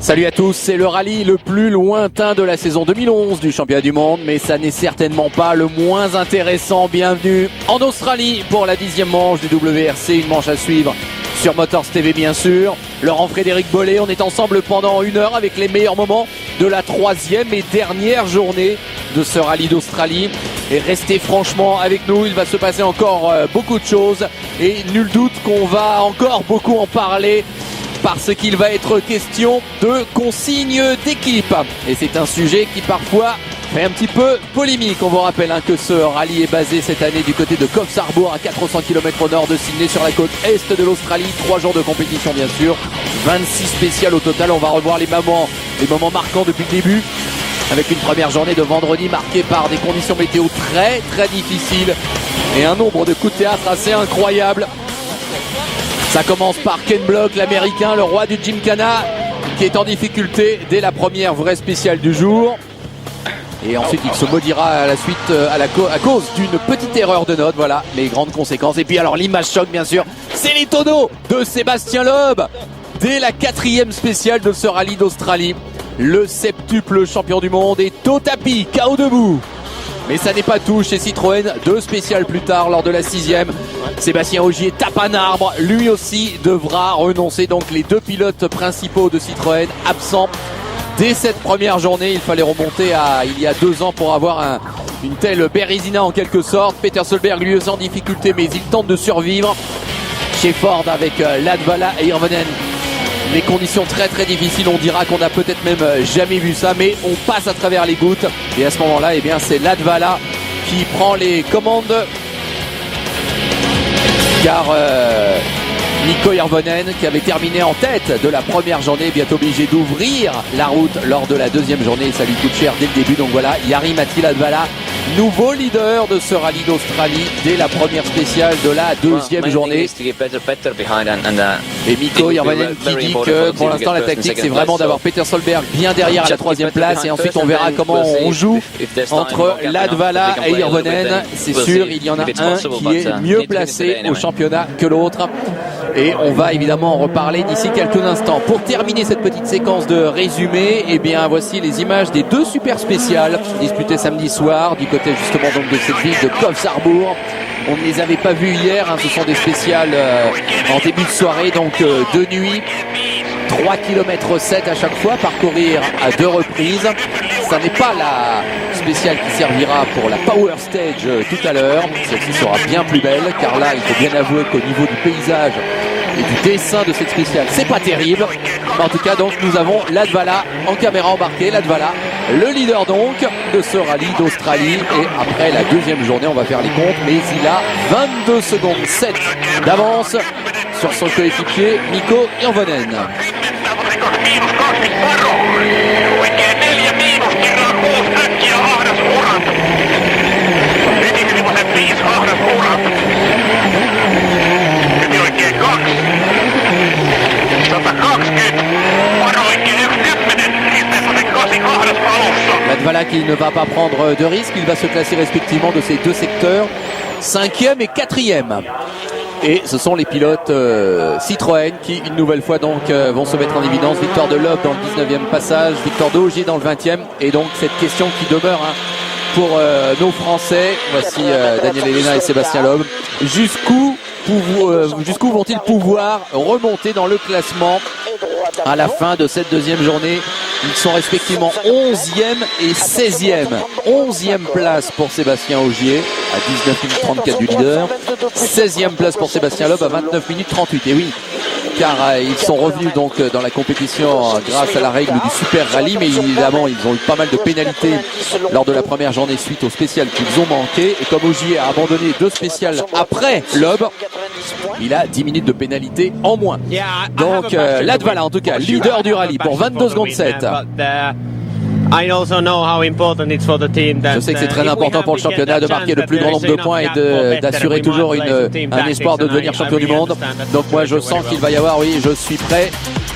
Salut à tous, c'est le rallye le plus lointain de la saison 2011 du championnat du monde, mais ça n'est certainement pas le moins intéressant. Bienvenue en Australie pour la 10e manche du WRC, une manche à suivre sur Motors TV bien sûr. Laurent-Frédéric Bollet, on est ensemble pendant 1 heure avec les meilleurs moments de la 3e et dernière journée de ce rallye d'Australie. Et restez franchement avec nous, il va se passer encore beaucoup de choses et nul doute qu'on va encore beaucoup en parler, parce qu'il va être question de consignes d'équipe. Et c'est un sujet qui parfois fait un petit peu polémique. On vous rappelle que ce rallye est basé cette année du côté de Coffs Harbour, à 400 km au nord de Sydney, sur la côte est de l'Australie. 3 jours de compétition bien sûr, 26 spéciales au total. On va revoir les moments marquants depuis le début, avec une première journée de vendredi marquée par des conditions météo très difficiles et un nombre de coups de théâtre assez incroyable. Ça commence par Ken Block, l'américain, le roi du Gymkhana, qui est en difficulté dès la première vraie spéciale du jour. Et ensuite il se maudira à la suite à cause d'une petite erreur de note, voilà, mais grandes conséquences. Et puis alors l'image choc bien sûr, c'est les tonneaux de Sébastien Loeb dès la 4e spéciale de ce rallye d'Australie. Le septuple champion du monde est au tapis, KO debout. Mais ça n'est pas tout chez Citroën, 2 spéciales plus tard lors de la 6e. Sébastien Ogier tape un arbre, lui aussi devra renoncer. Donc les 2 pilotes principaux de Citroën absents dès cette première journée. Il fallait remonter à il y a 2 ans pour avoir une telle Bérésina en quelque sorte. Peter Solberg lui aussi en difficulté, mais il tente de survivre. Chez Ford avec Latvala et Hirvonen, les conditions très difficiles, on dira qu'on n'a peut-être même jamais vu ça, mais on passe à travers les gouttes. Et à ce moment-là, eh bien, c'est Latvala qui prend les commandes, car Mikko Hirvonen, qui avait terminé en tête de la première journée, est bientôt obligé d'ouvrir la route lors de la 2e journée. Ça lui coûte cher dès le début. Donc voilà, Jari-Matti Latvala, nouveau leader de ce rallye d'Australie dès la première spéciale de la 2e journée. Et Mikko Hirvonen qui dit que pour l'instant la tactique c'est vraiment d'avoir Peter Solberg bien derrière à la 3e place, et ensuite on verra comment on joue entre Latvala et Hirvonen. C'est sûr, il y en a un qui est mieux placé au championnat que l'autre, et on va évidemment en reparler d'ici quelques instants. Pour terminer cette petite séquence de résumé, eh bien voici les images des 2 super spéciales disputées samedi soir du côté justement donc de cette ville de Coffs Harbour. On ne les avait pas vues hier, ce sont des spéciales en début de soirée, donc de nuit. 3 km 7 à chaque fois, parcourir à 2 reprises. Ça n'est pas la spéciale qui servira pour la Power Stage tout à l'heure. Celle-ci sera bien plus belle, car là il faut bien avouer qu'au niveau du paysage et du dessin de cette spéciale, c'est pas terrible. Mais en tout cas donc nous avons Latvala en caméra embarquée. Latvala, le leader donc de ce rallye d'Australie, et après la 2e journée on va faire les comptes, mais il a 22 secondes 7 d'avance sur son coéquipier Mikko Hirvonen. Latvala qui ne va pas prendre de risque, il va se classer respectivement de ces 2 secteurs 5e et 4e. Et ce sont les pilotes Citroën qui une nouvelle fois donc vont se mettre en évidence. Victoire de Loeb dans le 19e passage, victoire d'Ogier dans le 20e, et donc cette question qui demeure pour nos Français. Voici Daniel Elena et Sébastien Loeb. Jusqu'où vont-ils pouvoir remonter dans le classement à la fin de cette 2e journée? Ils sont respectivement 11e et 16e. 11e place pour Sébastien Ogier à 19 minutes 34 du leader. 16e place pour Sébastien Loeb à 29 minutes 38. Et oui, car ils sont revenus donc dans la compétition grâce à la règle du super rallye, mais évidemment ils ont eu pas mal de pénalités lors de la première journée suite aux spéciales qu'ils ont manqué. Et comme Ogier a abandonné 2 spéciales après Loeb, il a 10 minutes de pénalité en moins. Donc Latvala en tout cas leader du rallye pour 22 secondes 7. Je sais que c'est très important pour le championnat de marquer le plus grand nombre de points et d'assurer toujours un espoir de devenir champion du monde. Donc moi je sens qu'il va y avoir, oui, je suis prêt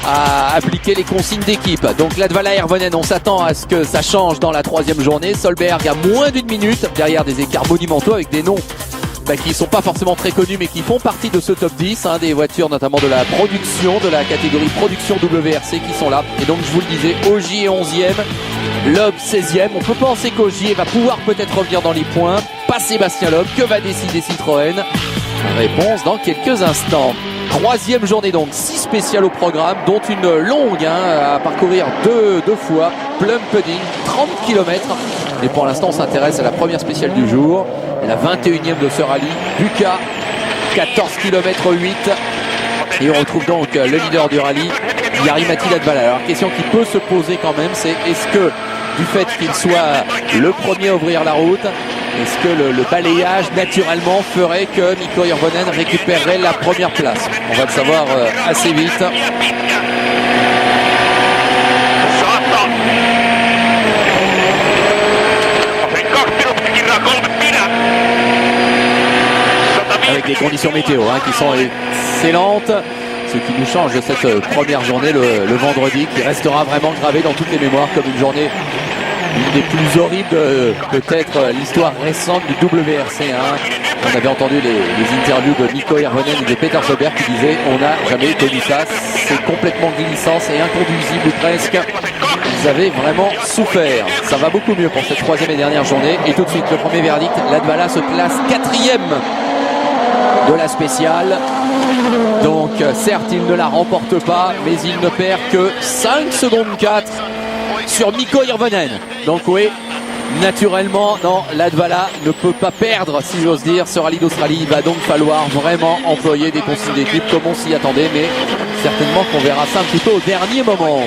à appliquer les consignes d'équipe. Donc Latvala et Hirvonen, on s'attend à ce que ça change dans la 3e journée. Solberg à moins d'1 minute derrière des écarts monumentaux avec des noms qui sont pas forcément très connues mais qui font partie de ce top 10, hein, des voitures notamment de la production, de la catégorie production WRC qui sont là. Et donc je vous le disais, Ogier est 11e, Loeb 16e. On peut penser qu'Ogier va pouvoir peut-être revenir dans les points. Pas Sébastien Loeb. Que va décider Citroën? Réponse dans quelques instants. Troisième journée donc, 6 spéciales au programme, dont une longue à parcourir deux fois, Plum Pudding, 30 km. Et pour l'instant on s'intéresse à la première spéciale du jour, la 21e de ce rallye, Buca, 14 km 8. Et on retrouve donc le leader du rallye, Jari-Matti Latvala. Alors question qui peut se poser quand même, c'est est-ce que du fait qu'il soit le premier à ouvrir la route, est-ce que le balayage naturellement ferait que Mikko Hirvonen récupérerait la première place? On va le savoir assez vite. Avec des conditions météo qui sont excellentes. Ce qui nous change de cette première journée le vendredi, qui restera vraiment gravé dans toutes les mémoires comme une journée, une des plus horribles peut-être l'histoire récente du WRC. On avait entendu les interviews de Mikko Hirvonen et de Peter Solberg qui disaient on n'a jamais connu ça, c'est complètement glissant, c'est inconduisible presque. Ils avaient vraiment souffert. Ça va beaucoup mieux pour cette troisième et dernière journée. Et tout de suite le premier verdict, Latvala se place 4e de la spéciale. Donc certes il ne la remporte pas, mais il ne perd que 5 secondes 4 sur Mikko Hirvonen. Donc oui, naturellement, non, Latvala ne peut pas perdre, si j'ose dire, ce rallye d'Australie. Il va donc falloir vraiment employer des consignes d'équipe comme on s'y attendait, mais certainement qu'on verra ça un petit peu au dernier moment.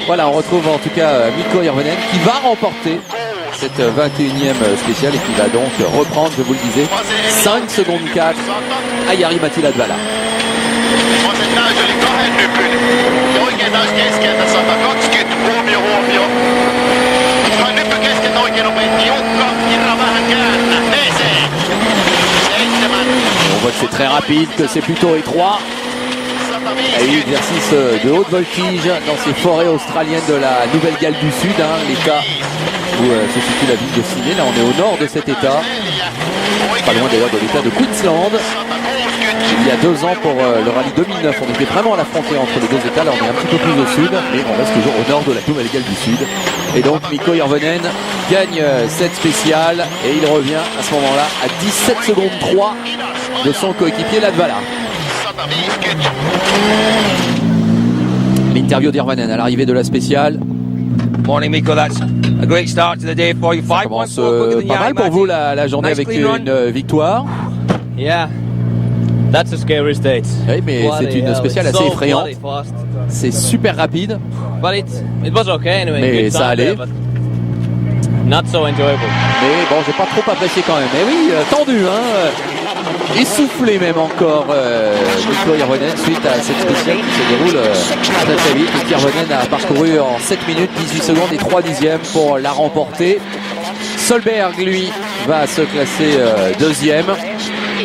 Voilà, on retrouve en tout cas Mikko Hirvonen qui va remporter cette 21e spéciale et qui va donc reprendre, je vous le disais, 5 secondes 4 à Jari-Matti Latvala. On voit que c'est très rapide, que c'est plutôt étroit. Et exercice de haute voltige dans ces forêts australiennes de la Nouvelle-Galles du Sud, l'état où se situe la ville de Sydney. Là on est au nord de cet état, pas loin d'ailleurs de l'état de Queensland. Il y a 2 ans pour le rallye 2009, on était vraiment à la frontière entre les deux états. Là on est un petit peu plus au sud, mais on reste toujours au nord de la Nouvelle-Galles du Sud. Et donc Mikko Hirvonen gagne cette spéciale et il revient à ce moment-là à 17 secondes 3 de son coéquipier Latvala. L'interview d'Hirvonen à l'arrivée de la spéciale. Morning, Mikko. That's a great start to the day for you. Ça commence pas mal pour vous la journée avec une victoire. Yeah, that's a scary state. Oui, mais c'est une spéciale assez effrayante. C'est super rapide. But it was okay anyway. Mais ça allait. Not so enjoyable. Mais bon, j'ai pas trop apprécié quand même. Mais oui, tendu, essoufflé même encore Mikko Hirvonen suite à cette spéciale qui se déroule très très vite. Hirvonen a parcouru en 7 minutes 18 secondes et 3 dixièmes pour la remporter. Solberg lui va se classer deuxième.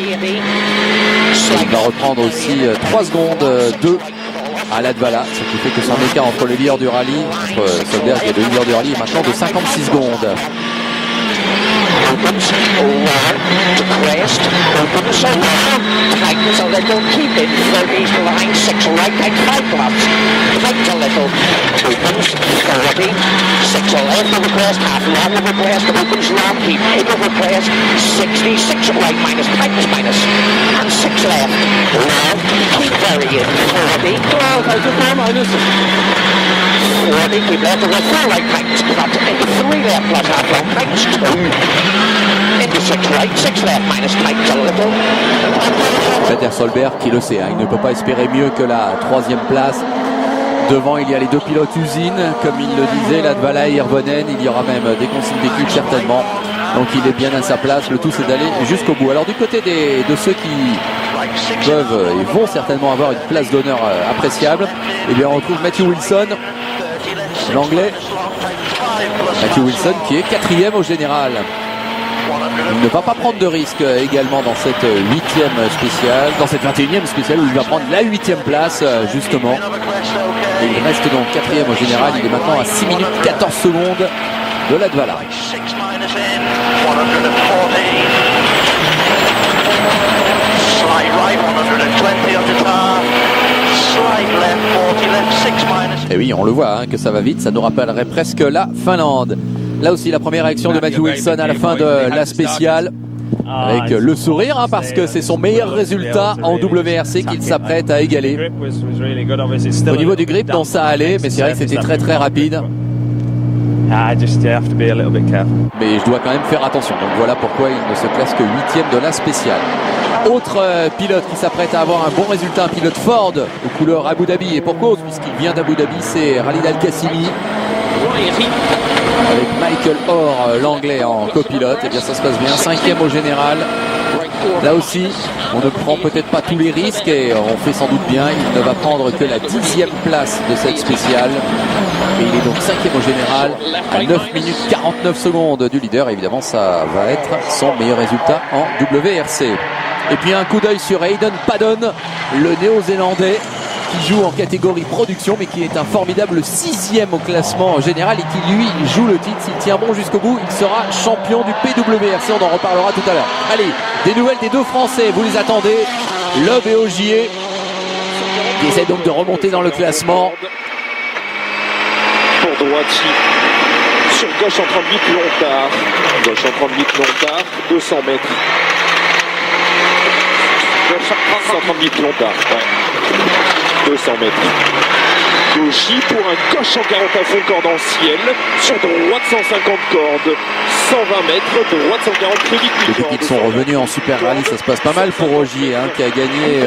Il va reprendre aussi 3 secondes 2 à Latvala, ce qui fait que son écart entre le leader du rallye, entre Solberg et le leader du rallye, est maintenant de 56 secondes. Opens over to crest, opens so tightens a little, keep it, these line 6 right, tight 5 left, tight a little, opens, 40, 6 left over crest, half long over crest, opens long, keep it over crest, 60, 6 right minus, tightens minus, and 6 left, long, keep very in, 40, 4 minus, 40, keep left over 4 right tightens, cut into 3 left plus half long, tightens 2. Peter Solberg qui le sait, il ne peut pas espérer mieux que la 3e place. Devant il y a les 2 pilotes usines, comme il le disait, Latvala et Hirvonen. Il y aura même des consignes d'équipe certainement. Donc il est bien à sa place, le tout c'est d'aller jusqu'au bout. Alors du côté de ceux qui peuvent et vont certainement avoir une place d'honneur appréciable, eh bien on retrouve Matthew Wilson, l'anglais. Matthew Wilson qui est 4e au général. Il ne va pas prendre de risque également dans cette 8e spéciale, dans cette 21e spéciale où il va prendre la 8e place justement. Et il reste donc 4e au général, il est maintenant à 6 minutes 14 secondes de Latvala. Et oui, on le voit hein, que ça va vite, ça nous rappellerait presque la Finlande. Là aussi la première réaction de Matthew Wilson à la fin de la spéciale. Avec le sourire hein, parce que c'est son meilleur résultat en WRC qu'il s'apprête à égaler. Au niveau du grip, non, ça allait, mais c'est vrai que c'était très très rapide. Mais je dois quand même faire attention. Donc voilà pourquoi il ne se classe que 8e de la spéciale. Autre pilote qui s'apprête à avoir un bon résultat, un pilote Ford aux couleurs Abu Dhabi. Et pour cause, puisqu'il vient d'Abu Dhabi, c'est Khalid Al-Qassimi. Avec Michael Orr, l'anglais en copilote. Et bien ça se passe bien, 5e au général. Là aussi, on ne prend peut-être pas tous les risques et on fait sans doute bien. Il ne va prendre que la 10e place de cette spéciale. Et il est donc 5e au général à 9 minutes 49 secondes du leader. Et évidemment, ça va être son meilleur résultat en WRC. Et puis un coup d'œil sur Hayden Paddon, le néo-zélandais qui joue en catégorie production mais qui est un formidable 6e au classement général et qui lui joue le titre. S'il tient bon jusqu'au bout, il sera champion du PWRC, on en reparlera tout à l'heure. Allez, des nouvelles des deux Français, vous les attendez, Loeb et Ogier qui essaient donc de remonter dans le classement. Pour Droiti sur gauche en 38 Lontard, gauche en 38 Lontard, 200 mètres. Gauche en 138 Lontard, ouais. 200 mètres. Yoshi pour un gauche en 40 à fond corde ancienne, sur droite 150 cordes, 120 mètres, droite 140 très vite. Depuis qu'ils sont revenus en Super Rally, ça se passe pas mal pour Ogier hein, qui a gagné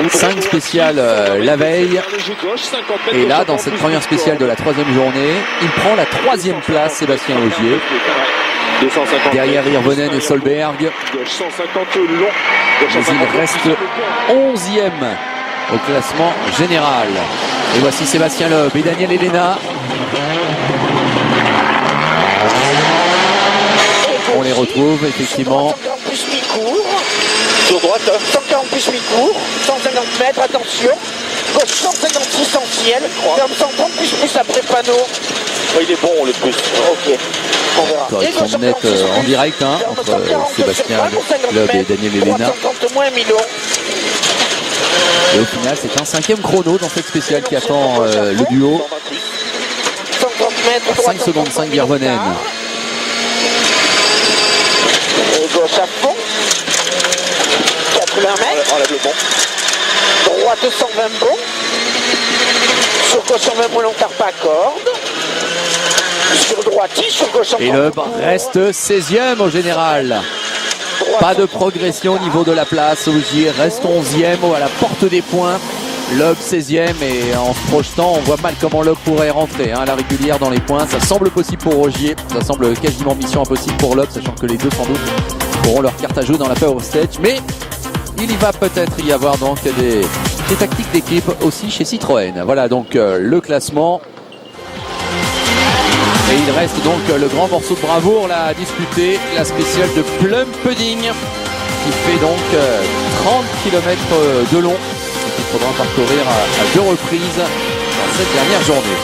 5 spéciales la veille. Et là, dans cette première spéciale de la 3e journée, il prend la 3e place, Sébastien Ogier. Derrière Hirvonen et Solberg. Mais il reste 11e au classement général. Et voici Sébastien Loeb et Daniel Elena. On les retrouve effectivement. Sur droite, 140 plus mi-cours, 150 mètres, attention. Gauche 156 ancienne, ferme 130 plus après panneau. Oh, il est bon le plus. Ok, on verra. Correction de net en direct hein, entre Sébastien Loeb et Daniel Elena. 330 moins Milo. Et au final, c'est un 5e chrono dans cette spéciale qui attend le duo. 5 secondes 5 Hirvonen. Gauche à fond. 80 mètres. Droite 120 bon. Sur gauche 120 bon, Lontard pas corde. Sur droite, sur gauche 120. Et Loeb reste 16e au général. Pas de progression au niveau de la place. Ogier reste 11e à la porte des points. Loeb 16e et en se projetant, on voit mal comment Loeb pourrait rentrer hein, à la régulière dans les points. Ça semble possible pour Ogier. Ça semble quasiment mission impossible pour Loeb, sachant que les deux sans doute auront leur carte à jouer dans la Power Stage. Mais il y va peut-être y avoir donc des tactiques d'équipe aussi chez Citroën. Voilà donc le classement. Et il reste donc le grand morceau de bravoure là à disputer, la spéciale de Plum Pudding qui fait donc 30 km de long et qu'il faudra parcourir à 2 reprises dans cette dernière journée.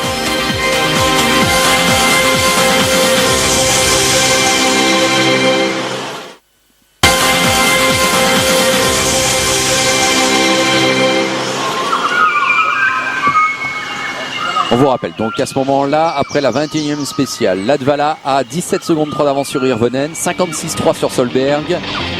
On vous rappelle donc qu'à ce moment-là, après la 21e spéciale, Latvala a 17 secondes 3 d'avance sur Hirvonen, 56-3 sur Solberg,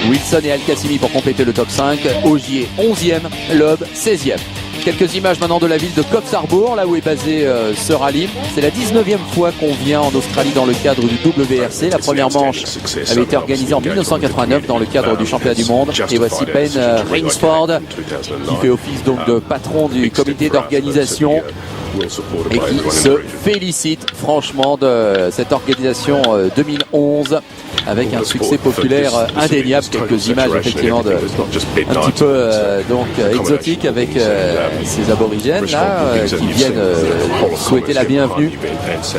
Wilson et Al-Qassimi pour compléter le top 5, Ogier 11e, Loeb 16e. Quelques images maintenant de la ville de Coffs Harbour, là où est basé ce rallye. C'est la 19e fois qu'on vient en Australie dans le cadre du WRC. La première manche avait été organisée en 1989 dans le cadre du championnat du monde. Et voici Ben Rainsford qui fait office donc de patron du comité d'organisation et qui se félicite franchement de cette organisation 2011 avec un succès populaire indéniable. Quelques images effectivement un petit peu donc exotiques avec ces aborigènes là qui viennent souhaiter la bienvenue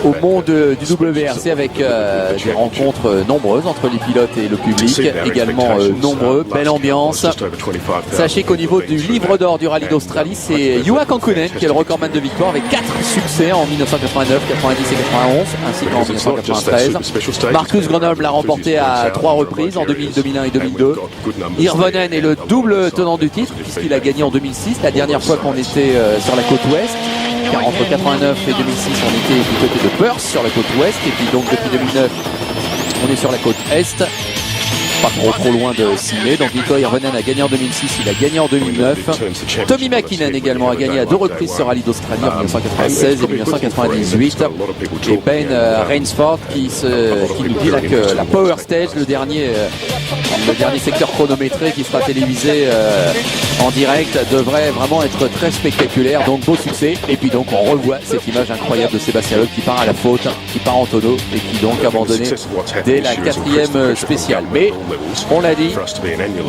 au monde du WRC avec des rencontres nombreuses entre les pilotes et le public également nombreux, belle ambiance. Sachez qu'au niveau du livre d'or du rallye d'Australie, c'est Juha Kankkunen qui est le recordman de victoire avec 4 succès en 1989, 90 et 91 ainsi qu'en 1993. Marcus Grönholm l'a remporté remporté à 3 reprises, en 2000, 2001 et 2002. Hirvonen est le double tenant du titre, puisqu'il a gagné en 2006, la dernière fois qu'on était sur la côte ouest. Car entre 89 et 2006, on était du côté de Perth sur la côte ouest, et puis donc depuis 2009, on est sur la côte est. Pas trop loin de Sydney. Donc Mikko Hirvonen a gagné en 2006, il a gagné en 2009. Tommy McKinnon également a gagné à 2 reprises ce rallye d'Australie en 1996 et 1998. Et Payne Rainsford qui nous dit là que la Power Stage, le dernier secteur chronométré qui sera télévisé en direct, devrait vraiment être très spectaculaire. Donc beau succès. Et puis donc on revoit cette image incroyable de Sébastien Loeb qui part à la faute, qui part en tonneau et qui donc abandonné dès la 4e spéciale. Mais on l'a dit,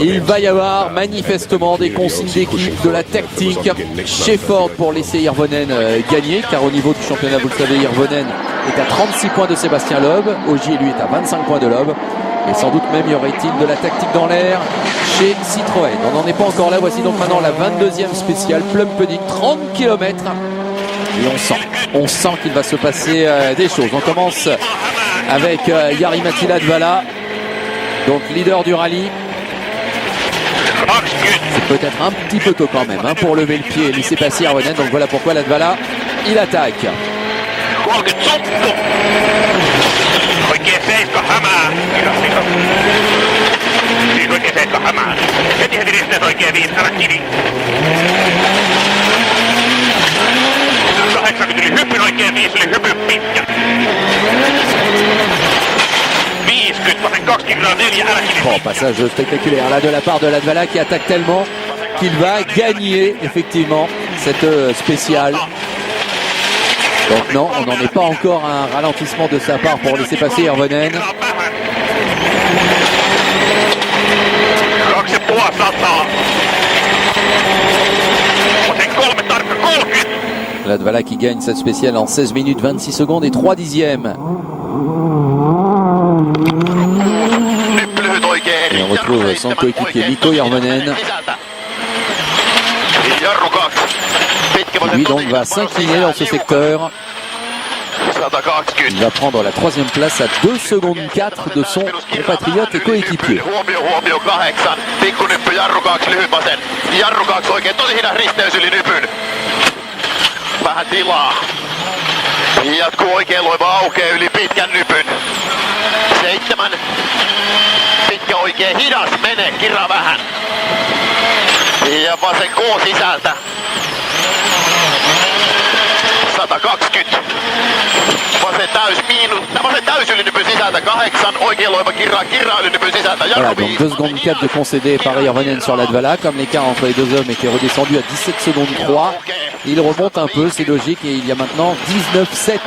il va y avoir manifestement des consignes d'équipe, de la tactique chez Ford pour laisser Hirvonen gagner, car au niveau du championnat, vous le savez, Hirvonen est à 36 points de Sébastien Loeb, Ogier lui est à 25 points de Loeb, et sans doute même y aurait-il de la tactique dans l'air chez Citroën. On n'en est pas encore là, voici donc maintenant la 22e spéciale, Plum Pudding, 30 km, et on sent qu'il va se passer des choses. On commence avec Jari-Matti Latvala, donc leader du rallye. C'est peut-être un petit peu tôt quand même pour lever le pied et laisser passer Hirvonen. Donc voilà pourquoi Latvala, il attaque. Bon, passage spectaculaire là de la part de Latvala qui attaque tellement qu'il va gagner effectivement cette spéciale. Donc non, on n'en est pas encore à un ralentissement de sa part pour laisser passer Hirvonen. Latvala qui gagne cette spéciale en 16 minutes 26 secondes et 3 dixièmes. Et on retrouve son coéquipier Mikko Hirvonen. Lui donc va s'incliner dans ce secteur. Il va prendre la 3e place à 2 secondes 4 de son compatriote et coéquipier. Vähän tilaa. Jatkuu oikein loiva aukee yli pitkän nypyn. 7. Pitkä oikein hidas menee, kirra vähän. Ja vasen K sisältä. 120. Vasen täys ylinypyn sisältä 8. Oikein loiva kirra ylinypyn sisältä. Voilà, donc 2 secondes 4 de concédé par Hirvonen sur Latvala. Comme l'écart entre les deux hommes était redescendu à 17 secondes 3. Il remonte un peu, c'est logique, et il y a maintenant 19-7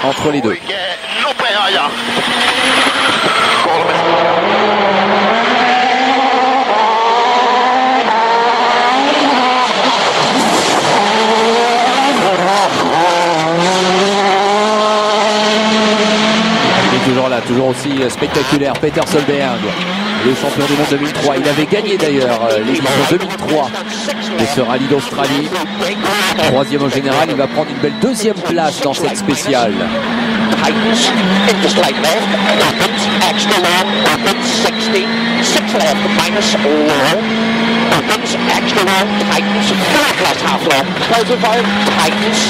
entre les deux. Il est toujours là, toujours aussi spectaculaire, Peter Solberg, le champion du monde 2003. Il avait gagné d'ailleurs l'édition 2003 de ce rallye d'Australie. 3e au général, il va prendre une belle 2e place dans cette spéciale. Extra long with a 300. Titans 5 plus half long, Titans 11 plus 5 plus.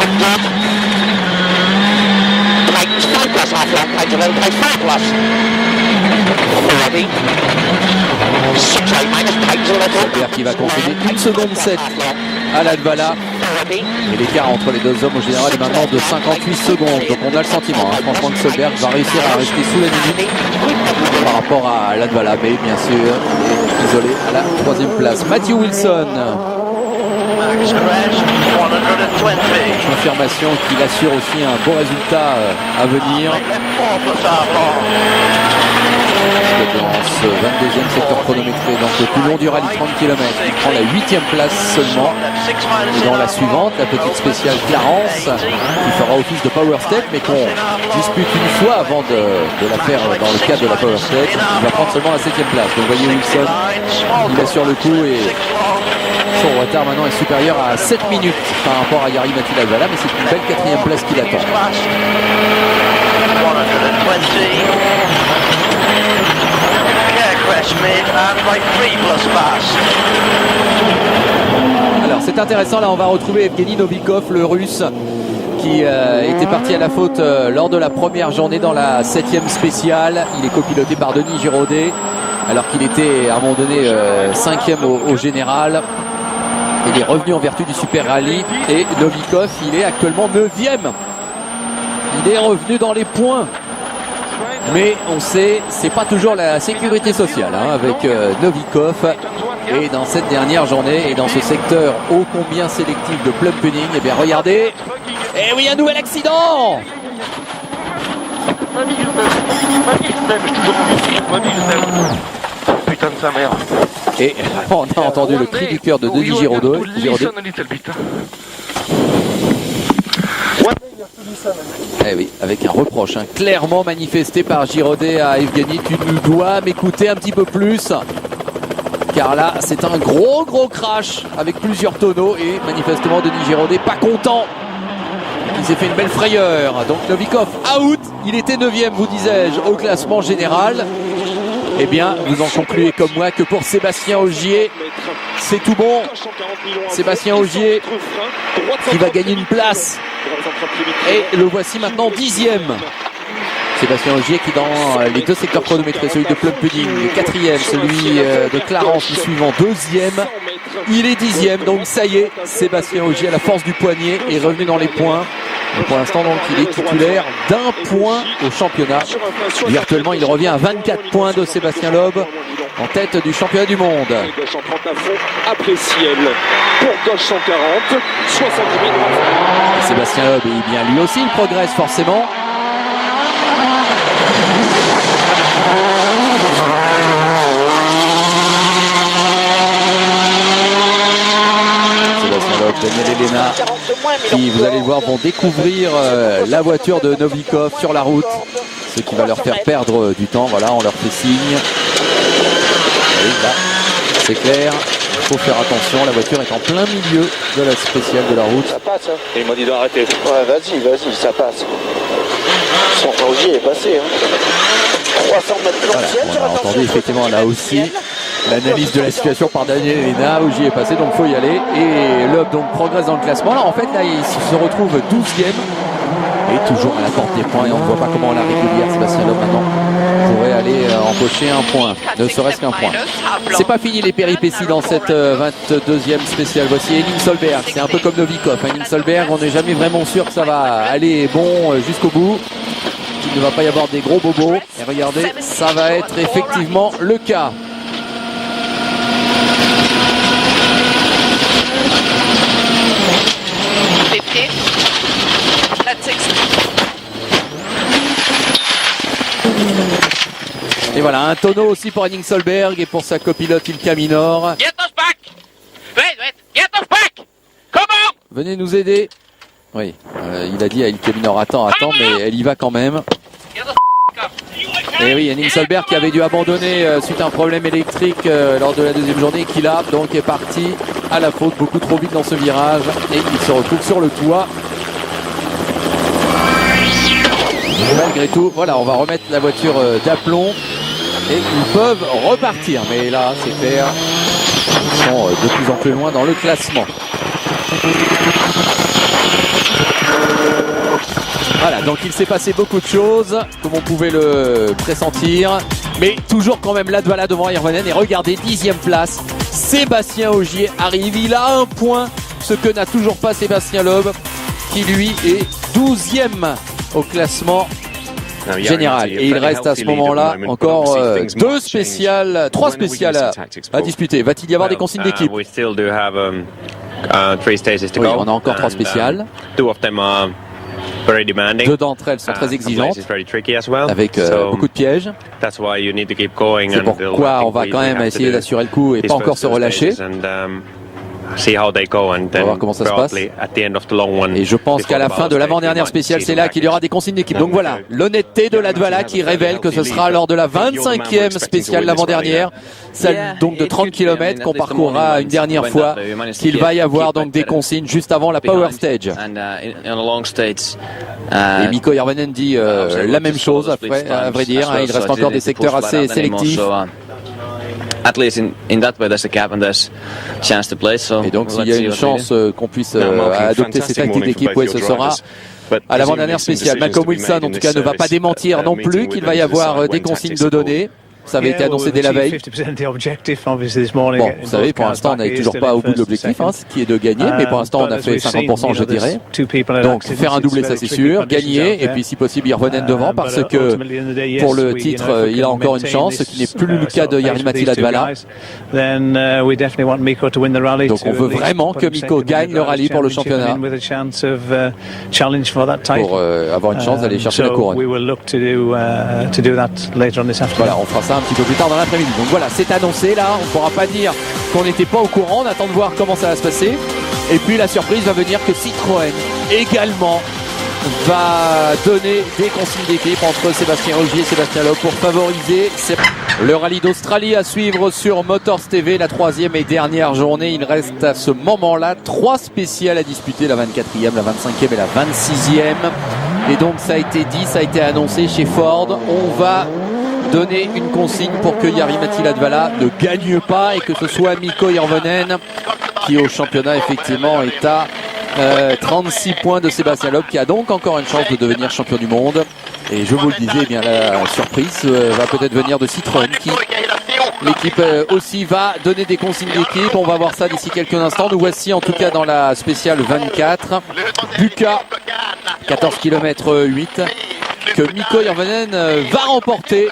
40. 6 8 minus Titans a little. Solberg qui va concéder 1 seconde 7 à Latvala. Et l'écart entre les deux hommes au général est maintenant de 58 secondes. Donc on a le sentiment, franchement, que Solberg va réussir à rester sous la minute par rapport à Latvala. Mais bien sûr, il est isolé à la 3e place. Matthew Wilson. Confirmation qu'il assure aussi un bon résultat à venir. Dans ce 22e secteur chronométré, donc le plus long du rallye, 30 km, il prend la 8e place seulement. Et dans la suivante, la petite spéciale Clarence, qui fera office de Power Step, mais qu'on dispute une fois avant de la faire dans le cadre de la Power Step. Il va prendre seulement la 7e place. Donc vous voyez Wilson, il assure le coup et son retard maintenant est supérieur à 7 minutes par rapport à Jari-Matti Latvala, mais c'est une belle 4e place qui l'attend. Yeah, crest mid and right 3 plus fast. Alors c'est intéressant, là on va retrouver Evgeny Novikov, le russe, qui était parti à la faute lors de la première journée dans la 7e spéciale. Il est copiloté par Denis Giraudet, alors qu'il était à un moment donné 5e au général. Il est revenu en vertu du Super Rally, et Novikov, il est actuellement 9e. Il est revenu dans les points. Mais on sait, c'est pas toujours la sécurité sociale avec Novikov. Et dans cette dernière journée et dans ce secteur ô combien sélectif de plum punning, et bien regardez, et oui, un nouvel accident. Putain de sa mère. Et on a entendu le cri du cœur de Denis Giraudet. Eh oui, avec un reproche clairement manifesté par Giraudet à Evgeny. Tu nous dois m'écouter un petit peu plus, car là c'est un gros crash avec plusieurs tonneaux, et manifestement Denis Giraudet pas content. Il s'est fait une belle frayeur. Donc Novikov out, il était 9e, vous disais-je, au classement général. Eh bien, vous en concluez comme moi que pour Sébastien Ogier, c'est tout bon. Sébastien Ogier qui va gagner une place. Et le voici maintenant 10e. Sébastien Ogier qui, dans les deux secteurs chronométrés, celui de plum pudding, le 4e, celui de Clarence, le suivant 2e, il est 10e. Donc ça y est, Sébastien Ogier à la force du poignet est revenu dans les points. Et pour l'instant, donc, il est titulaire d'un point au championnat. Et actuellement, il revient à 24 points de Sébastien Loeb en tête du championnat du monde. Gauche en 30 à fond, après ciel pour gauche 140, 70 000. Et Sébastien Loeb, eh bien, lui aussi, il progresse forcément. Daniel Elena, qui, vous allez le voir, vont découvrir la voiture de Novikov sur la route, ce qui va leur faire perdre du temps. Voilà, on leur fait signe. Et là, c'est clair, il faut faire attention, la voiture est en plein milieu de la spéciale de la route. Ça passe, hein. Et il m'a dit d'arrêter. Ouais, vas-y, ça passe. Son Ogier est passé, hein. 300 mètres Voilà, on a entendu effectivement là aussi l'analyse de la situation par Daniel Elena, où j'y ai passé, donc faut y aller. Et Loeb donc progresse dans le classement. Là en fait, là il se retrouve 12e et toujours à la porte des points, et on ne voit pas comment la régulière Sébastien Loeb maintenant pourrait aller empocher un point, ne serait-ce qu'un point. C'est pas fini les péripéties dans cette 22e spéciale. Voici Henning Solberg, c'est un peu comme Novikov. Henning Solberg, on n'est jamais vraiment sûr que ça va aller bon jusqu'au bout, qu'il ne va pas y avoir des gros bobos. Et regardez, ça va être effectivement le cas. Et voilà, un tonneau aussi pour Henning Solberg et pour sa copilote Ilka Minor. Get us back! Wait, get us back! Come on! Venez nous aider. Oui, il a dit à Ilka Minor, attends, mais elle y va quand même. Et oui, Henning Solberg qui avait dû abandonner suite à un problème électrique lors de la deuxième journée, qui là donc est parti à la faute beaucoup trop vite dans ce virage, et il se retrouve sur le toit. Malgré tout, voilà, on va remettre la voiture d'aplomb et ils peuvent repartir. Mais là, c'est clair, ils sont de plus en plus loin dans le classement. Voilà, donc il s'est passé beaucoup de choses, comme on pouvait le pressentir. Mais toujours quand même Latvala devant Hirvonen. Et regardez, 10e place, Sébastien Ogier arrive. Il a un point, ce que n'a toujours pas Sébastien Loeb, qui lui est 12e au classement général. Et il reste à ce moment-là encore trois spéciales à disputer. Va-t-il y avoir des consignes d'équipe? Oui, on a encore 3 spéciales. Deux d'entre elles sont très exigeantes, avec beaucoup de pièges. C'est pourquoi on va quand même essayer d'assurer le coup et pas encore se relâcher. see how they go, and On va voir then comment ça se passe. probably at the end of the long one. Et je pense qu'à la fin de l'avant-dernière spéciale, c'est là qu'il y aura des consignes d'équipe. Donc voilà, l'honnêteté de Latvala qui révèle que ce sera lors de la 25e spéciale l'avant-dernière, celle donc de 30 km qu'on parcourra une dernière fois, qu'il va y avoir donc des consignes juste avant la Power Stage. Et Mikko Järveninen dit la même chose après, à vrai dire, hein, il reste encore des secteurs assez sélectifs. At least in that way, there's a gap and there's chance to play. So et donc s'il y a une chance qu'on puisse adopter ces tactiques d'équipe, ouais, ce sera à l'avant-dernière spéciale. Malcolm Wilson en tout cas ne va pas démentir non plus qu'il va y avoir des consignes de données. Ça avait été annoncé dès la veille. Bon, vous savez, pour l'instant, on n'est toujours pas au bout de l'objectif, hein, ce qui est de gagner, mais pour l'instant, on a fait 50%, je dirais. Donc, faire un doublé, ça c'est sûr, gagner, et puis si possible, Järveninen devant, parce que pour le titre, il a encore une chance, ce qui n'est plus le cas de Jari-Matti Latvala. Donc, on veut vraiment que Mikko gagne le rallye pour le championnat, pour avoir une chance d'aller chercher la couronne. Voilà, on fera ça un petit peu plus tard dans l'après-midi. Donc voilà, c'est annoncé là, on ne pourra pas dire qu'on n'était pas au courant, on attend de voir comment ça va se passer. Et puis la surprise va venir que Citroën également va donner des consignes d'équipe entre Sébastien Ogier et Sébastien Loeb pour favoriser le rallye d'Australie à suivre sur Motors TV, la 3e et dernière journée. Il reste à ce moment-là 3 spéciales à disputer, la 24e, la 25e et la 26e. Et donc ça a été dit, ça a été annoncé chez Ford, on va donner une consigne pour que Jari-Matti Latvala ne gagne pas et que ce soit Mikko Järveninen qui au championnat effectivement est à 36 points de Sébastien Loeb, qui a donc encore une chance de devenir champion du monde. Et je vous le disais, eh bien la surprise va peut-être venir de Citroën, qui l'équipe aussi va donner des consignes d'équipe. On va voir ça d'ici quelques instants. Nous voici en tout cas dans la spéciale 24. Buka, 14 km 8. Que Mikko Järveninen va remporter.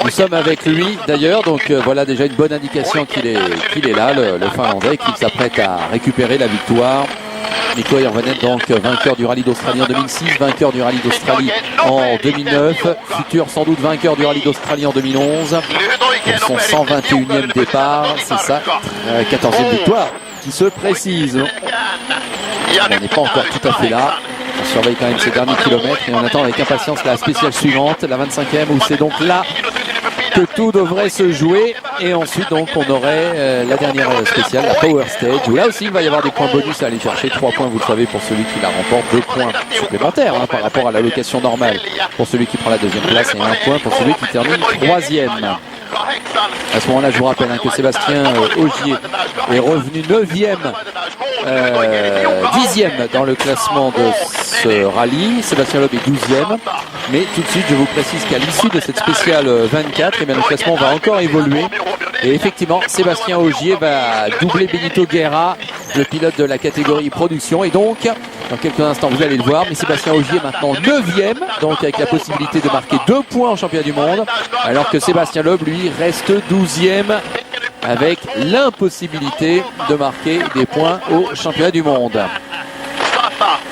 Nous sommes avec lui d'ailleurs, donc voilà déjà une bonne indication qu'il est là, le Finlandais, qu'il s'apprête à récupérer la victoire. Mikko Järveninen, donc vainqueur du rallye d'Australie en 2006, vainqueur du rallye d'Australie en 2009, futur sans doute vainqueur du rallye d'Australie en 2011. Pour son 121e départ, c'est ça, 14e victoire qui se précise. On n'est pas encore tout à fait là. On surveille quand même ces derniers kilomètres et on attend avec impatience la spéciale suivante, la 25e, où c'est donc là que tout devrait se jouer. Et ensuite donc on aurait la dernière spéciale, la Power Stage, où là aussi il va y avoir des points bonus à aller chercher. 3 points, vous le savez, pour celui qui la remporte, 2 points supplémentaires par rapport à l'allocation normale pour celui qui prend la 2e place et 1 point pour celui qui termine 3e. À ce moment-là, je vous rappelle que Sébastien Ogier est revenu 9e, 10e dans le classement de ce rallye. Sébastien Loeb est 12e. Mais tout de suite, je vous précise qu'à l'issue de cette spéciale 24, eh bien, le classement va encore évoluer. Et effectivement, Sébastien Ogier va doubler Benito Guerra, le pilote de la catégorie production. Et donc, dans quelques instants, vous allez le voir, mais Sébastien Ogier est maintenant 9e, donc avec la possibilité de marquer 2 points en championnat du monde, alors que Sébastien Loeb, lui, reste 12e, avec l'impossibilité de marquer des points au championnat du monde.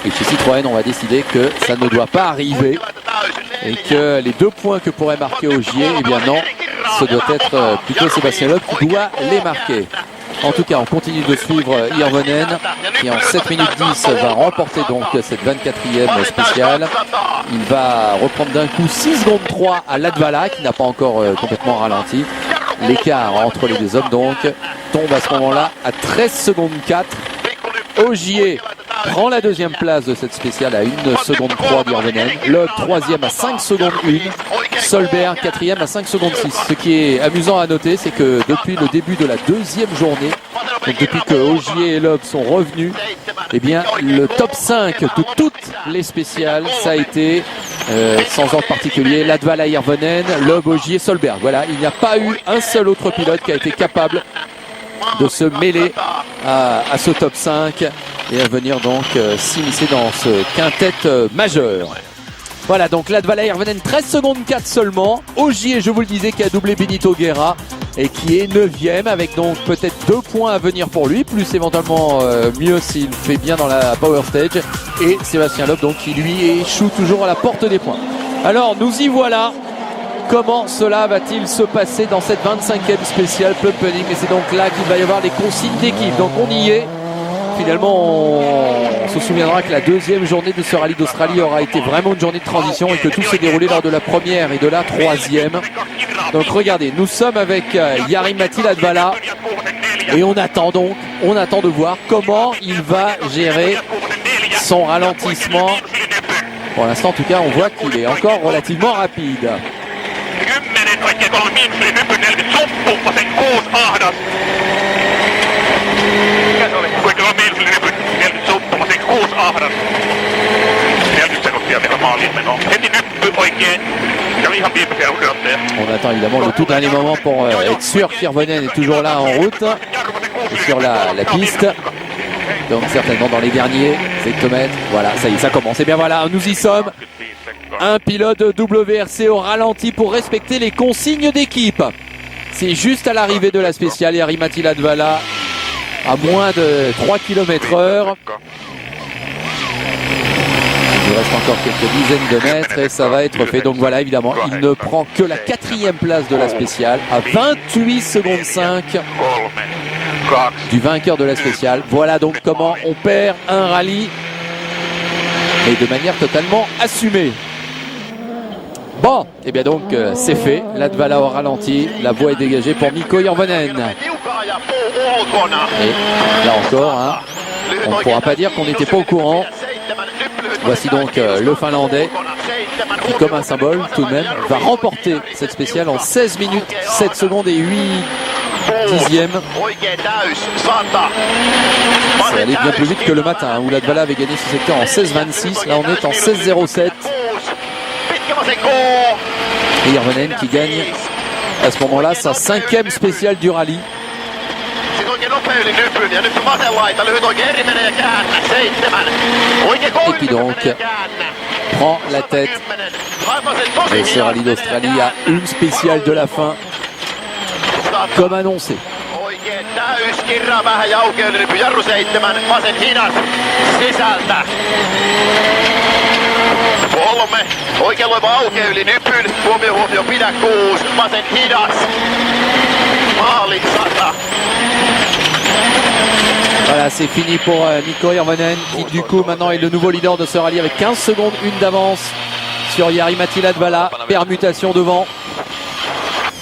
Et chez Citroën, on va décider que ça ne doit pas arriver et que les 2 points que pourrait marquer Ogier, eh bien non, ce doit être plutôt Sébastien Loeb qui doit les marquer. En tout cas, on continue de suivre Järveninen qui en 7 minutes 10 va remporter donc cette 24e spéciale. Il va reprendre d'un coup 6 secondes 3 à Latvala qui n'a pas encore complètement ralenti. L'écart entre les deux hommes donc tombe à ce moment-là à 13 secondes 4. Ogier prend la 2e place de cette spéciale à 1 seconde 3 d'Järveninen. Loeb 3e à 5 secondes 1. Solberg 4e à 5 secondes 6. Ce qui est amusant à noter, c'est que depuis le début de la 2e journée, donc depuis que Ogier et Loeb sont revenus, eh bien le top 5 de toutes les spéciales, ça a été sans ordre particulier, Latvala, Järveninen, Loeb, Ogier, Solberg. Voilà, il n'y a pas eu un seul autre pilote qui a été capable de se mêler à ce top 5 et à venir donc s'immiscer dans ce quintet majeur. Voilà, donc Latvala, Järveninen 13 secondes 4 seulement. Ogier, je vous le disais, qui a doublé Benito Guerra et qui est 9e avec donc peut-être 2 points à venir pour lui, plus éventuellement mieux s'il fait bien dans la Power Stage. Et Sébastien Loeb donc qui lui échoue toujours à la porte des points. Alors nous y voilà. comment cela va-t-il se passer dans cette 25e spéciale Pumpening. Et c'est donc là qu'il va y avoir les consignes d'équipe. Donc on y est. Finalement, on se souviendra que la deuxième journée de ce rallye d'Australie aura été vraiment une journée de transition et que tout s'est déroulé lors de la première et de la troisième. Donc regardez, nous sommes avec Jari-Matti Latvala et on attend de voir comment il va gérer son ralentissement. Pour l'instant, en tout cas, on voit qu'il est encore relativement rapide. On attend évidemment le tout dernier moment pour être sûr qu'Hirvonen est toujours là en route et sur la piste. Donc certainement dans les derniers hectomètres. Voilà, ça y est, ça commence. Et bien voilà, nous y sommes. Un pilote WRC au ralenti pour respecter les consignes d'équipe. C'est juste à l'arrivée de la spéciale. Jari-Matti Latvala à moins de 3 km/h. Il reste encore quelques dizaines de mètres et ça va être fait. Donc voilà, évidemment, il ne prend que la 4e place de la spéciale à 28 secondes 5 du vainqueur de la spéciale. Voilà donc comment on perd un rallye, mais de manière totalement assumée. Bon, et bien donc c'est fait. Latvala au ralenti, la voie est dégagée pour Mikko Hirvonen. Et là encore, hein, on ne pourra pas dire qu'on n'était pas au courant. Voici donc le Finlandais qui, comme un symbole tout de même, va remporter cette spéciale en 16 minutes, 7 secondes et 8 dixièmes. C'est allé bien plus vite que le matin, hein, où Latvala avait gagné ce secteur en 16,26. Là on est en 16,07. Et Hirvonen qui gagne à ce moment-là sa 5e spéciale du rallye. Et qui donc prend la tête. Et ce rallye d'Australie a une spéciale de la fin, comme annoncé. Oikein loiva auke yli nypyn. Huomio pidä 6. Vasen hidas. Maali 100. Voilà, c'est fini pour Mikko Hirvonen qui du coup maintenant est le nouveau leader de ce rallye avec 15 secondes, une d'avance sur Jari-Matti Latvala. Permutation devant.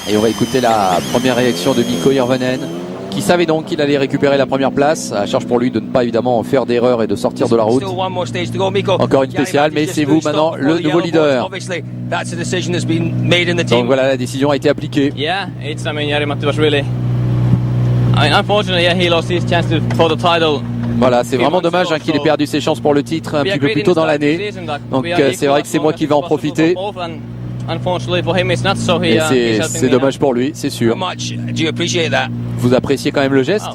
Et on va écouter la première réaction de Mikko Hirvonen, qui savait donc qu'il allait récupérer la première place. À charge pour lui de ne pas évidemment faire d'erreur et de sortir de la route. Encore une spéciale, mais c'est vous maintenant le nouveau leader. Donc voilà, la décision a été appliquée. Voilà, c'est vraiment dommage hein, qu'il ait perdu ses chances pour le titre un petit peu plus tôt dans l'année. Donc c'est vrai que c'est moi qui vais en profiter. Et c'est dommage pour lui, c'est sûr. Vous appréciez quand même le geste?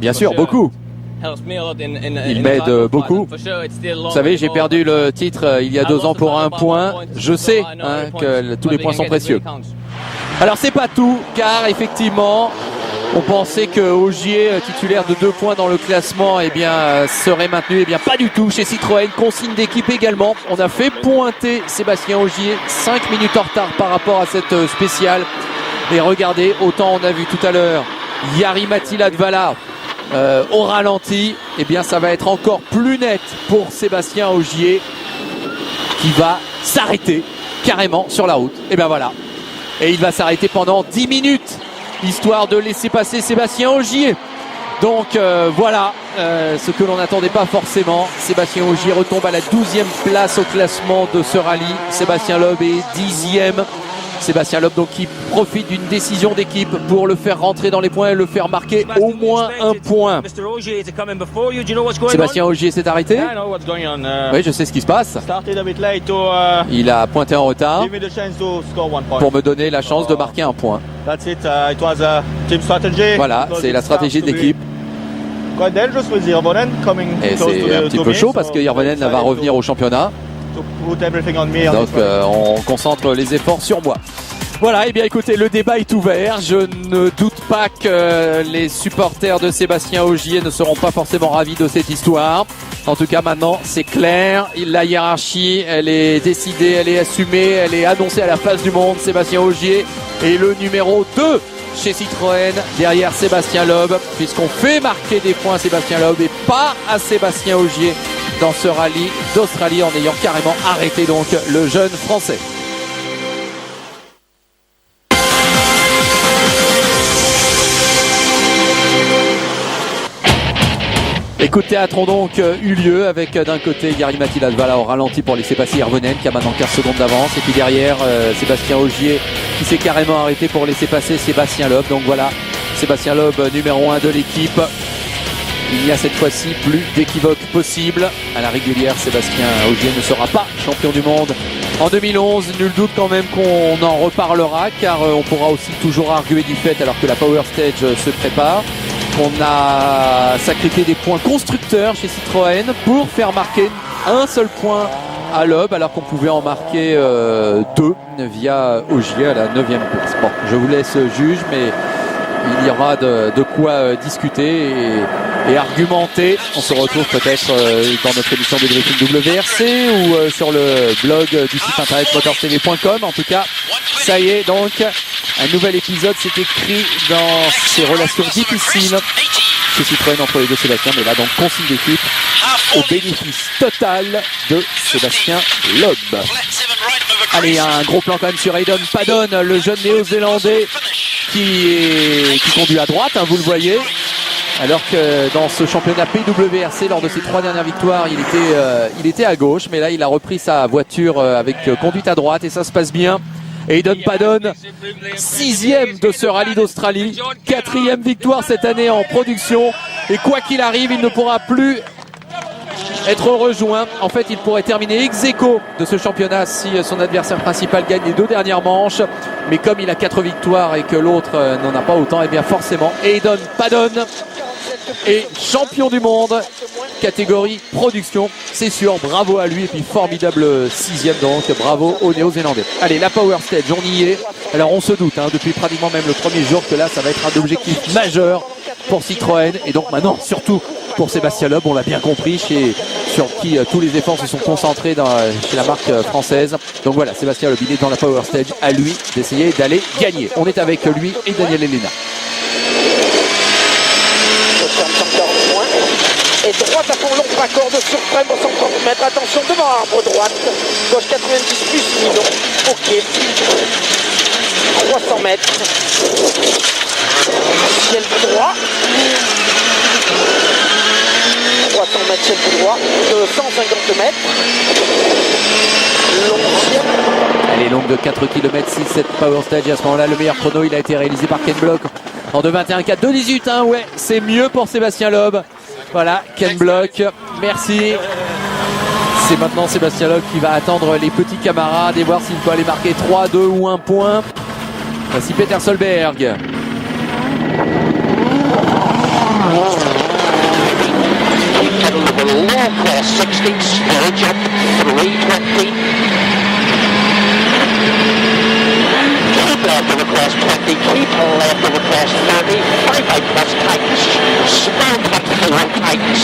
Bien sûr, beaucoup. Il m'aide beaucoup. Vous savez, j'ai perdu le titre il y a 2 ans pour 1 point. Je sais hein, que tous les points sont précieux. Alors c'est pas tout, car effectivement, on pensait que Ogier, titulaire de 2 points dans le classement, eh bien, serait maintenu. Eh bien, pas du tout chez Citroën. Consigne d'équipe également. On a fait pointer Sébastien Ogier 5 minutes en retard par rapport à cette spéciale. Et regardez, autant on a vu tout à l'heure Jari-Matti Latvala au ralenti, eh bien, ça va être encore plus net pour Sébastien Ogier qui va s'arrêter carrément sur la route. Et bien voilà. Et il va s'arrêter pendant 10 minutes. Histoire de laisser passer Sébastien Ogier. Donc voilà ce que l'on n'attendait pas forcément. Sébastien Ogier retombe à la 12e place au classement de ce rallye. Sébastien Loeb est 10e. Sébastien Loeb donc qui profite d'une décision d'équipe pour le faire rentrer dans les points et le faire marquer au moins 1 point. Sébastien Ogier s'est arrêté. Oui, je sais ce qui se passe. Il a pointé en retard pour me donner la chance de marquer 1 point. Voilà, c'est la stratégie de l'équipe. Et c'est un petit peu chaud parce que Hirvonen va revenir au championnat. Donc on concentre les efforts sur moi. Voilà, et bien écoutez, le débat est ouvert. Je ne doute pas que les supporters de Sébastien Ogier ne seront pas forcément ravis de cette histoire. En tout cas, maintenant, c'est clair. La hiérarchie, elle est décidée, elle est assumée, elle est annoncée à la face du monde. Sébastien Ogier est le numéro 2 chez Citroën, derrière Sébastien Loeb, puisqu'on fait marquer des points à Sébastien Loeb et pas à Sébastien Ogier dans ce rallye d'Australie, en ayant carrément arrêté donc le jeune Français. Les coups de théâtre ont donc eu lieu avec d'un côté Jari-Matti Latvala au ralenti pour laisser passer Hirvonen qui a maintenant 15 secondes d'avance, et puis derrière Sébastien Ogier qui s'est carrément arrêté pour laisser passer Sébastien Loeb. Donc voilà, Sébastien Loeb numéro 1 de l'équipe. Il n'y a cette fois-ci plus d'équivoque possible. À la régulière, Sébastien Ogier ne sera pas champion du monde en 2011. Nul doute quand même qu'on en reparlera, car on pourra aussi toujours arguer du fait, alors que la Power Stage se prépare, on a sacrifié des points constructeurs chez Citroën pour faire marquer un seul point à Loeb, alors qu'on pouvait en marquer 2 via Ogier à la 9e place. Bon, je vous laisse juge, mais il y aura de quoi discuter et argumenter. On se retrouve peut-être dans notre émission de Briefing WRC ou sur le blog du site internet motortv.com. En tout cas, ça y est, donc un nouvel épisode s'est écrit dans ces relations difficiles chez Citroën entre les deux Sébastien, mais là donc consigne d'équipe au bénéfice total de Sébastien Loeb. Allez, un gros plan quand même sur Hayden Paddon, le jeune néo-zélandais qui conduit à droite, hein, vous le voyez. Alors que dans ce championnat PWRC, lors de ses 3 dernières victoires, il était à gauche, mais là il a repris sa voiture avec conduite à droite et ça se passe bien. Hayden Paddon, 6e de ce rallye d'Australie, 4e victoire cette année en production, et quoi qu'il arrive, il ne pourra plus être rejoint. En fait, il pourrait terminer ex-aequo de ce championnat si son adversaire principal gagne les 2 dernières manches, mais comme il a 4 victoires et que l'autre n'en a pas autant, et bien forcément Hayden Paddon est champion du monde catégorie production, c'est sûr. Bravo à lui, et puis formidable 6e, donc bravo aux Néo-Zélandais. Allez, la Power Stage, on y est. Alors on se doute depuis pratiquement même le premier jour que là ça va être un objectif majeur pour Citroën, et donc maintenant surtout pour Sébastien Loeb, on l'a bien compris, sur qui tous les efforts se sont concentrés chez la marque française. Donc voilà, Sébastien Loeb, il est dans la Power Stage, à lui d'essayer d'aller gagner. On est avec lui et Daniel Elena. Et droite à fond long, raccord de surprême au 130 mètres. Attention devant arbre droite. Gauche 90 plus Milon. Ok. 300 mètres. Ciel droit. 300 mètres ciel droit. De 150 mètres. Long ciel. Elle est longue de 4 km 6 cette Power Stage, et à ce moment-là le meilleur chrono il a été réalisé par Ken Block en 2:21.4, 2:18, ouais, c'est mieux pour Sébastien Loeb. Voilà, Ken Block, merci. C'est maintenant Sébastien Loeb qui va attendre les petits camarades et voir s'il peut aller marquer 3, 2 ou 1 point. Voici Peter Solberg. Left of the class 20, keep left of the class 30, 5 plus tightens, small cut for 1 tightens,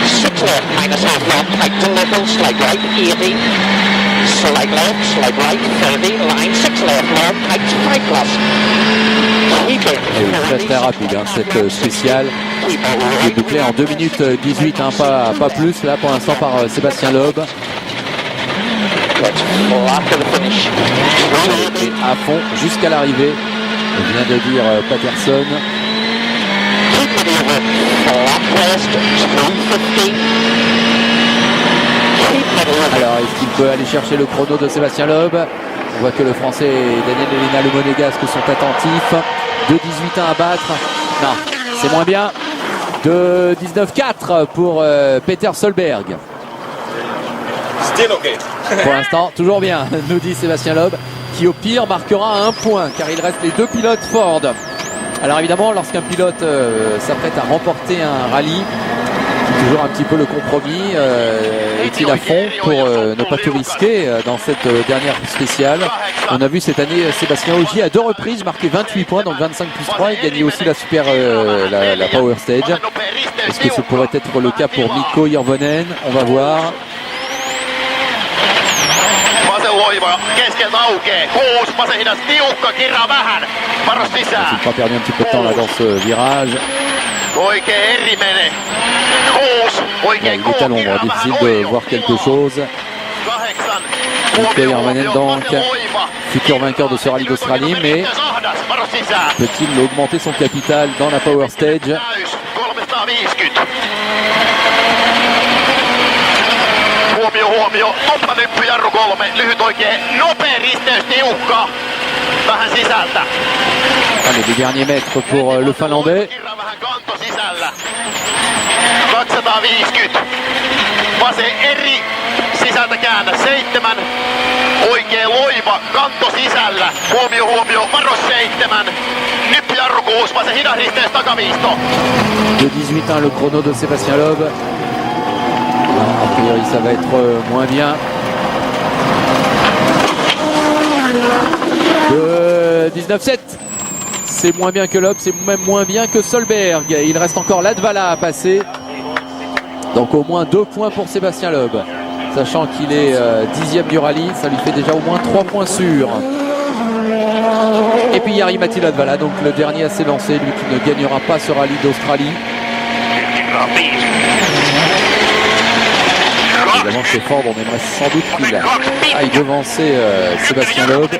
6 left minus half left, tight to level, slide right, 80, slide left, slide right, 30, line 6 left, long, tight, 5 plus. Très très rapide cette spéciale qui est bouclée en 2 minutes 18, pas plus là pour l'instant par Sébastien Loeb. Et à fond jusqu'à l'arrivée, vient de dire Patterson. Alors est-ce qu'il peut aller chercher le chrono de Sébastien Loeb? On voit que le français et Daniel Elena, le monégasque, sont attentifs. 2:18 à battre. Non, c'est moins bien. 2:19.4 pour Peter Solberg. Still okay. Pour l'instant, toujours bien, nous dit Sébastien Loeb, qui au pire marquera 1 point, car il reste les 2 pilotes Ford. Alors évidemment, lorsqu'un pilote s'apprête à remporter un rallye, Toujours un petit peu le compromis. Est-il à fond pour ne pas tout risquer dans cette dernière spéciale? On a vu cette année Sébastien Ogier à 2 reprises marquer 28 points, donc 25 plus 3, et gagner aussi la la Power Stage. Est-ce que ce pourrait être le cas pour Mikko Hirvonen? On va voir. Il n'a pas perdu un petit peu de temps là dans ce virage. Il est à l'ombre, difficile de voir quelque chose. Mikko Hirvonen donc, futur vainqueur de ce rallye d'Australie, mais peut-il augmenter son capital dans la Power Stage? Huomio, toppanyppy jarru 3, lyhyt oikein, nopea risteys, tiukka, vähän sisältä. Allez, les derniers mètres pour le Finlandais. Vähän kanto sisällä, 250, vasen eri, sisältä käännä, 7, oikein loiva, kanto sisällä, huomio, varo 7, nyppy jarru 6, vasen hidas risteys, takaviisto. De 18 le chrono de Sébastien Loeb. A priori ça va être moins bien. De 19-7, c'est moins bien que Loeb, c'est même moins bien que Solberg. Il reste encore Latvala à passer. Donc au moins 2 points pour Sébastien Loeb. Sachant qu'il est 10e du rallye, ça lui fait déjà au moins 3 points sûrs. Et puis Jari-Matti Latvala, donc le dernier à s'élancer, lui qui ne gagnera pas ce rallye d'Australie. Évidemment chez Ford on aimerait sans doute qu'il aille devancer Sébastien Loeb.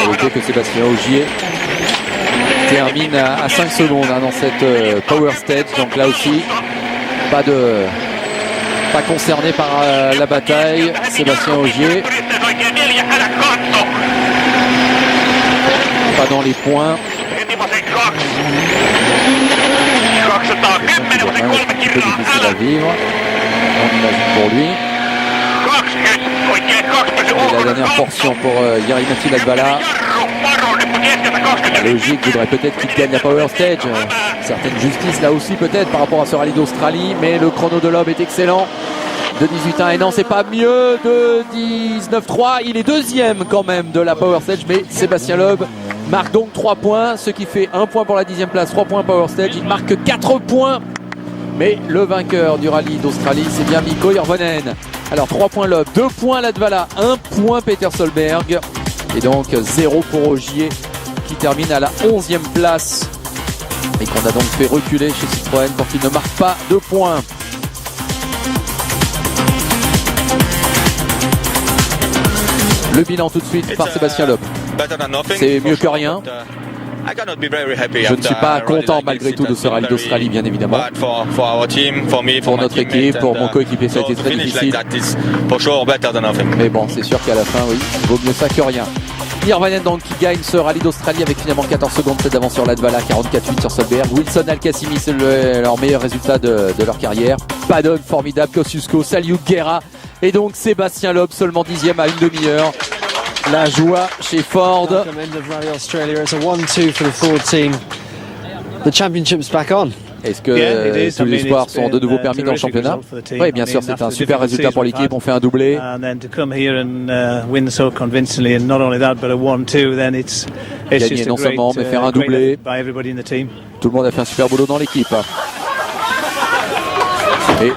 Notez que Sébastien Ogier termine à 5 secondes dans cette Power Stage, donc là aussi pas concerné par la bataille. Sébastien Ogier pas dans les points. Un petit peu difficile à vivre, on imagine pour lui. Et la dernière portion pour Jari-Matti Latvala. La logique voudrait peut-être qu'il gagne la Power Stage. Certaine justice là aussi peut-être par rapport à ce rallye d'Australie, mais le chrono de Loeb est excellent. De 18-1 et non, c'est pas mieux. De 19-3, il est 2e quand même de la Power Stage, mais Sébastien Loeb marque donc 3 points, ce qui fait 1 point pour la 10e place, 3 points Power Stage. Il marque 4 points, mais le vainqueur du rallye d'Australie, c'est bien Mikko Hirvonen. Alors 3 points Loeb, 2 points Latvala, 1 point Peter Solberg, et donc 0 pour Ogier qui termine à la 11e place et qu'on a donc fait reculer chez Citroën pour qu'il ne marque pas de points. Le bilan tout de suite par Sébastien Loeb. C'est mieux que rien. Je ne suis pas content malgré tout de ce rallye d'Australie, bien évidemment. Pour notre équipe, pour mon coéquipier, ça a été très difficile. Mais bon, c'est sûr qu'à la fin, oui, il vaut mieux ça que rien. Hirvonen donc qui gagne ce rallye d'Australie avec finalement 14 secondes d'avance sur Latvala, 44-8 sur Solberg. Wilson Al-Qassimi, c'est leur meilleur résultat de leur carrière. Padon, formidable, Kosciuszko, Saliuk, Guerra. Et donc Sébastien Loeb seulement 10e à une demi-heure. La joie chez Ford. Est-ce que tous les espoirs sont de nouveau permis dans le championnat? Oui, bien sûr, c'est un super résultat pour l'équipe. On fait un doublé. Gagner non seulement, mais faire un doublé. Tout le monde a fait un super boulot dans l'équipe. Et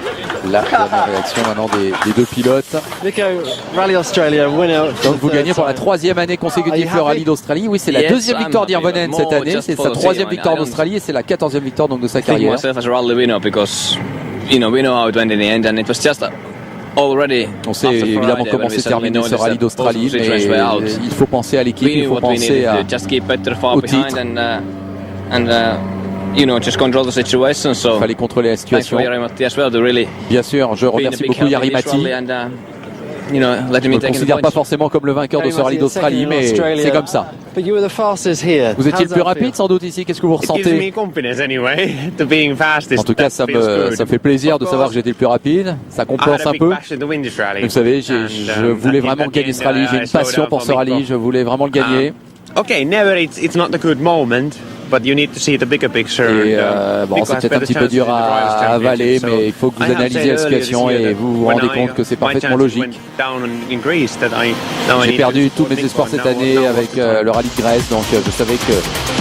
la dernière réaction maintenant des deux pilotes. Donc vous gagnez pour la 3e année consécutive le rallye d'Australie. Oui, c'est la 2e victoire d'Hirvonen cette année. C'est sa 3e victoire d'Australie et c'est la 14e victoire donc de sa carrière. On sait évidemment comment s'est terminé ce rallye d'Australie, mais il faut penser à l'équipe, il faut penser au titre. Il fallait contrôler la situation. Bien sûr, je remercie beaucoup Jari-Matti. you know, letting Je me ne le take the considère pas points. forcément comme le vainqueur de ce rallye d'Australie, mais c'est comme ça. Vous étiez le plus rapide sans doute ici, qu'est-ce que vous It gives me ressentez? confidence anyway. To being fastest. En tout cas, that ça feels me good. fait plaisir de savoir que j'étais le plus rapide, ça I had compense a un big peu. passion to win this rally. Vous savez, And, je voulais vraiment gagner ce rallye, j'ai une passion pour ce rallye, je voulais vraiment le gagner. Okay, never it's not a good moment, but you need to see the bigger picture. Et and, bon, Nico c'est has peut-être un better petit peu chances dur in the Drivers' à Championship, avaler, so mais il faut que vous I have analysiez said la earlier situation this year et that vous vous when rendez compte que c'est my parfaitement chances logique. went down in Greece, that I now I J'ai need perdu to tous mes support espoirs Nico. cette année Now avec what's the time? le rallye de Grèce, donc je savais que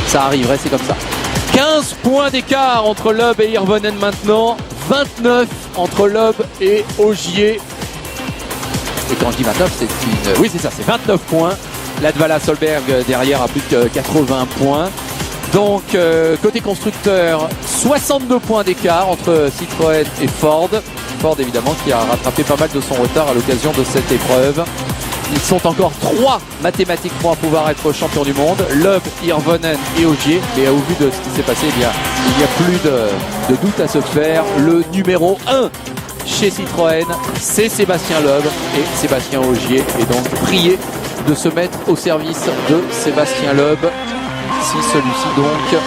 ça arriverait, c'est comme ça. 15 points d'écart entre Loeb et Hirvonen maintenant, 29 entre Loeb et Ogier. Et quand je dis 29, c'est une... Oui, c'est ça, c'est 29 points. Latvala Solberg derrière à plus de 80 points. Donc, côté constructeur, 62 points d'écart entre Citroën et Ford. Ford, évidemment, qui a rattrapé pas mal de son retard à l'occasion de cette épreuve. Ils sont encore 3 mathématiquement à pouvoir être champions du monde. Loeb, Hirvonen et Ogier. Mais au vu de ce qui s'est passé, eh bien, il n'y a plus de doute à se faire. Le numéro 1 chez Citroën, c'est Sébastien Loeb et Sébastien Ogier. Et donc, priez de se mettre au service de Sébastien Loeb. Si celui-ci donc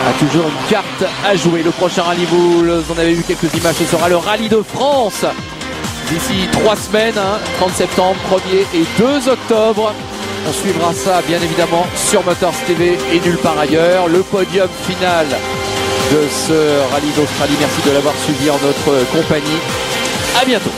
a toujours une carte à jouer. Le prochain rallye, vous en avez vu quelques images, ce sera le rallye de France. D'ici 3 semaines, 30 septembre, 1er et 2 octobre. On suivra ça bien évidemment sur Motors TV et nulle part ailleurs. Le podium final de ce rallye d'Australie. Merci de l'avoir suivi en notre compagnie. À bientôt.